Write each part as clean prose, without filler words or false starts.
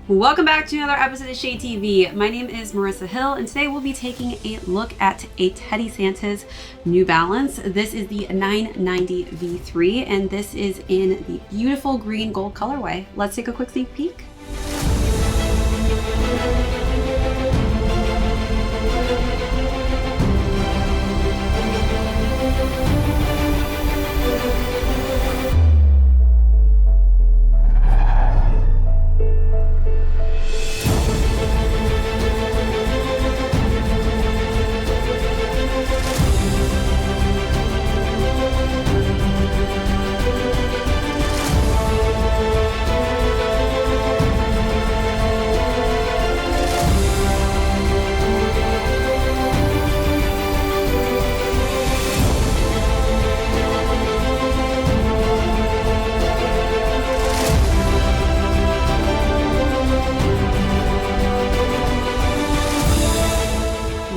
Welcome back to another episode of Shade TV. My name is Marissa Hill, and today we'll be taking a look at a Teddy Santis New Balance. This is the 990 V3, and this is in the beautiful green gold colorway. Let's take a quick sneak peek.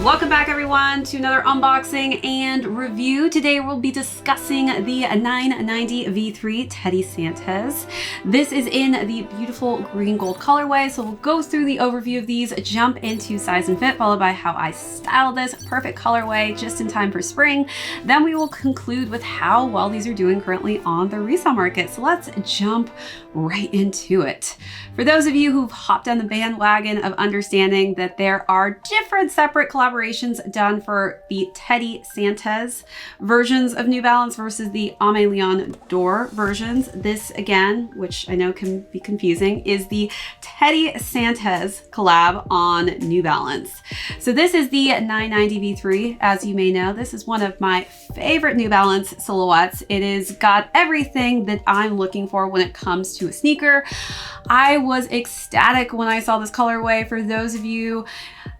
Welcome back everyone to another unboxing and review. Today we'll be discussing the 990 V3 Teddy Santis. This is in the beautiful green gold colorway, so we'll go through the overview of these, jump into size and fit, followed by how I style this perfect colorway just in time for spring. Then we will conclude with how well these are doing currently on the resale market. So let's jump right into it. For those of you who've hopped on the bandwagon of understanding that there are different separate collaborations done for the Teddy Santis versions of New Balance versus the Aimé Leon Dore versions, this again, which I know can be confusing, is the Teddy Santis collab on New Balance. So this is the 990 V3. As you may know, this is one of my favorite New Balance silhouettes. It has got everything that I'm looking for when it comes to a sneaker. I was ecstatic when I saw this colorway. For those of you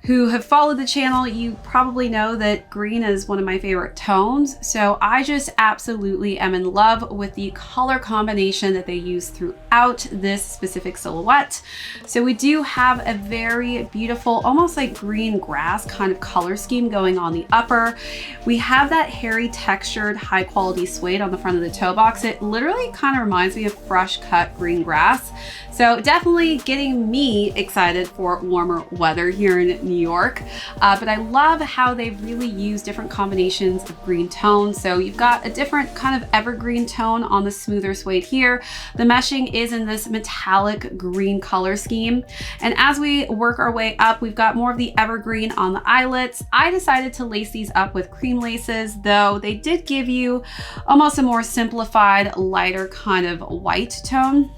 who have followed the channel, you probably know that green is one of my favorite tones. So I just absolutely am in love with the color combination that they use throughout this specific silhouette. So we do have a very beautiful, almost like green grass kind of color scheme going on the upper. We have that hairy textured high quality suede on the front of the toe box. It literally kind of reminds me of fresh cut green grass. So definitely getting me excited for warmer weather here in New York. But I love how they've really used different combinations of green tones. So you've got a different kind of evergreen tone on the smoother suede here. The meshing is in this metallic green color scheme. And as we work our way up, we've got more of the evergreen on the eyelets. I decided to lace these up with cream laces, though they did give you almost a more simplified, lighter kind of white tone.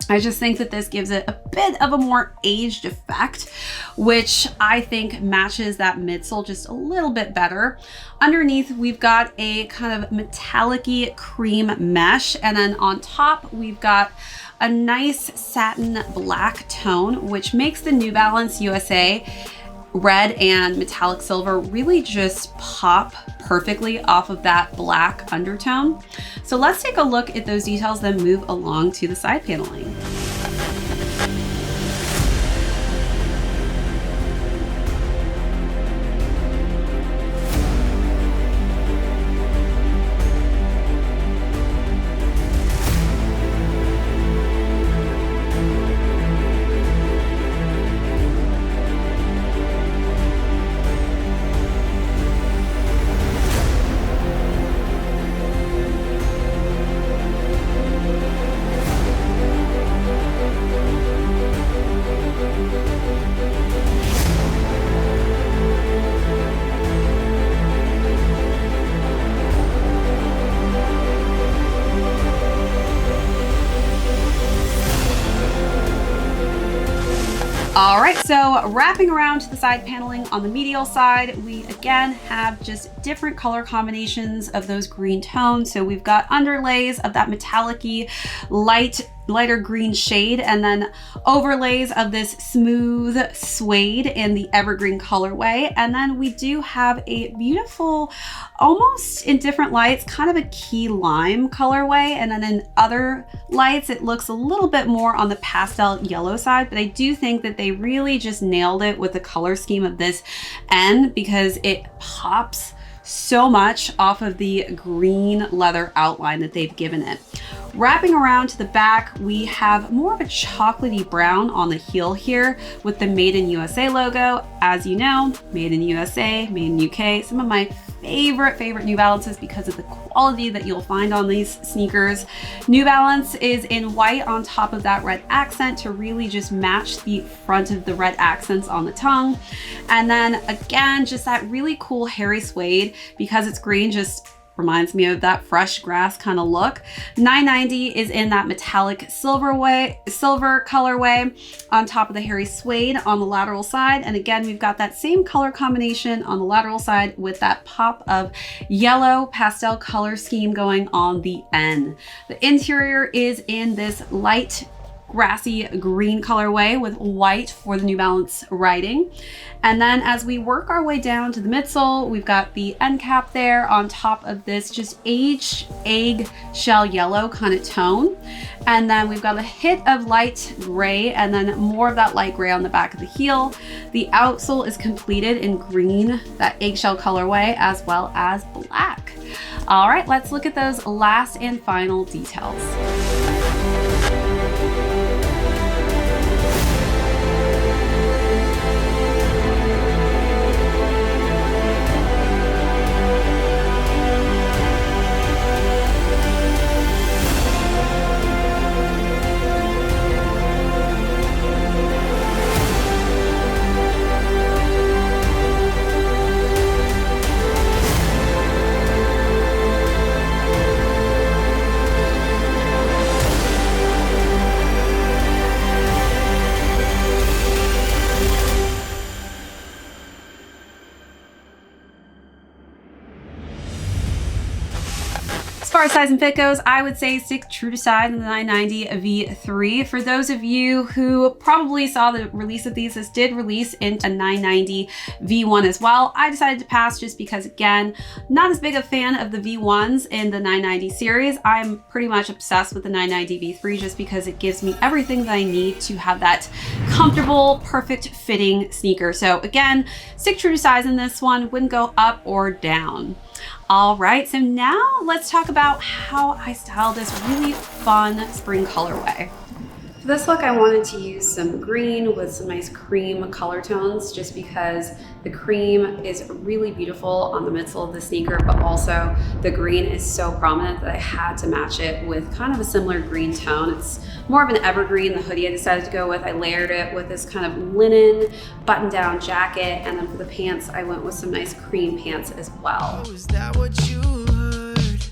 I just think that this gives it a bit of a more aged effect, which I think matches that midsole just a little bit better. Underneath, we've got a kind of metallic-y cream mesh, and then on top, we've got a nice satin black tone, which makes the New Balance USA red and metallic silver really just pop perfectly off of that black undertone. So let's take a look at those details, then move along to the side paneling. All right, so wrapping around to the side paneling on the medial side, we again have just different color combinations of those green tones. So we've got underlays of that metallic-y lighter green shade, and then overlays of this smooth suede in the evergreen colorway. And then we do have a beautiful, almost in different lights, kind of a key lime colorway. And then in other lights, it looks a little bit more on the pastel yellow side, but I do think that they really just nailed it with the color scheme of this end because it pops so much off of the green leather outline that they've given it. Wrapping around to the back, we have more of a chocolatey brown on the heel here with the Made in USA logo. As you know, Made in USA, Made in UK, some of my favorite New Balances because of the quality that you'll find on these sneakers. New Balance is in white on top of that red accent to really just match the front of the red accents on the tongue. And then again, just that really cool hairy suede, because it's green, just reminds me of that fresh grass kind of look. 990 is in that metallic silver colorway on top of the hairy suede on the lateral side. And again, we've got that same color combination on the lateral side with that pop of yellow pastel color scheme going on the end. The interior is in this light grassy green colorway with white for the New Balance writing. And then as we work our way down to the midsole, we've got the end cap there on top of this just aged eggshell yellow kind of tone. And then we've got a hit of light gray and then more of that light gray on the back of the heel. The outsole is completed in green, that eggshell colorway, as well as black. All right, let's look at those last and final details. As far as size and fit goes, I would say stick true to size in the 990 V3. For those of you who probably saw the release of these, this did release into a 990 V1 as well. I decided to pass just because, again, not as big a fan of the V1s in the 990 series. I'm pretty much obsessed with the 990 V3 just because it gives me everything that I need to have that comfortable, perfect fitting sneaker. So again, stick true to size in this one, wouldn't go up or down. All right, so now let's talk about how I styled this really fun spring colorway. For this look, I wanted to use some green with some nice cream color tones just because the cream is really beautiful on the midsole of the sneaker, but also the green is so prominent that I had to match it with kind of a similar green tone. It's more of an evergreen. The hoodie I decided to go with, I layered it with this kind of linen button-down jacket, and then for the pants, I went with some nice cream pants as well. Oh, is that what you heard?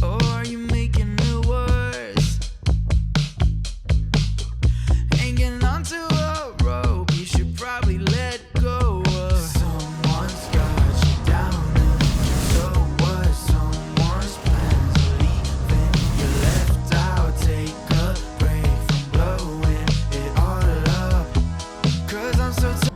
Or are you making it worse? Hanging onto a rope, you should probably let go of. Someone's got you down, and so what? Someone's plans are leaving you left out. Take a break from blowing it all up, 'cause I'm so tired.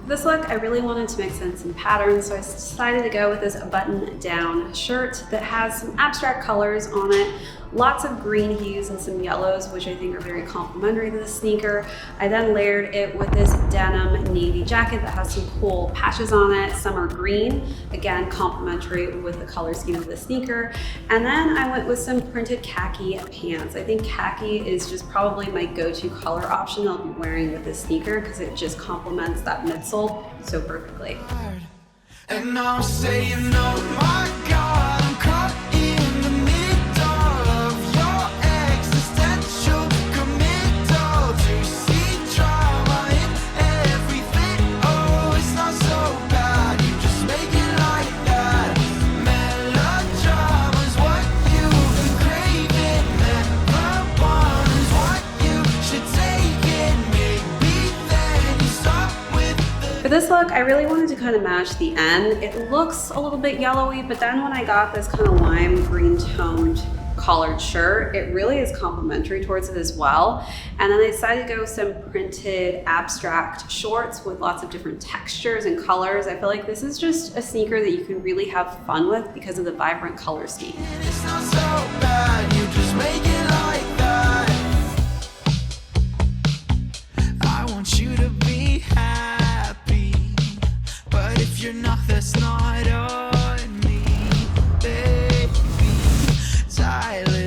For this look, I really wanted to mix in some patterns, so I decided to go with this button-down shirt that has some abstract colors on it, lots of green hues and some yellows, which I think are very complementary to the sneaker. I then layered it with this denim navy jacket that has some cool patches on it. Some are green, again, complementary with the color scheme of the sneaker. And then I went with some printed khaki pants. I think khaki is just probably my go-to color option I'll be wearing with this sneaker because it just complements that midsole so perfectly. And I'm saying, oh my God, I'm caught in the middle of your existential committal to see drama in everything. Oh, it's not so bad, you just make it like that. Melodrama's what you've been craving, marijuana's what you should take it. Maybe then you stop with the. For this look, I really wanted to kind of match the end. It looks a little bit yellowy, but then when I got this kind of lime green toned collared shirt, it really is complementary towards it as well. And then I decided to go with some printed abstract shorts with lots of different textures and colors. I feel like this is just a sneaker that you can really have fun with because of the vibrant color scheme. It's not so bad, you just make it like that. I want you to be happy, but if you're not, that's not on me, baby. Silence.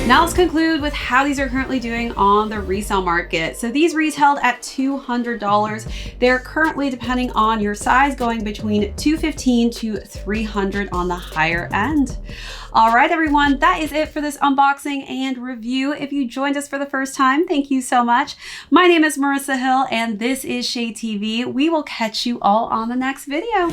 Now let's conclude with how these are currently doing on the resale market. So these retailed at $200. They're currently, depending on your size, going between $215 to $300 on the higher end. All right, everyone, that is it for this unboxing and review. If you joined us for the first time, thank you so much. My name is Marissa Hill, and this is Shea TV. We will catch you all on the next video.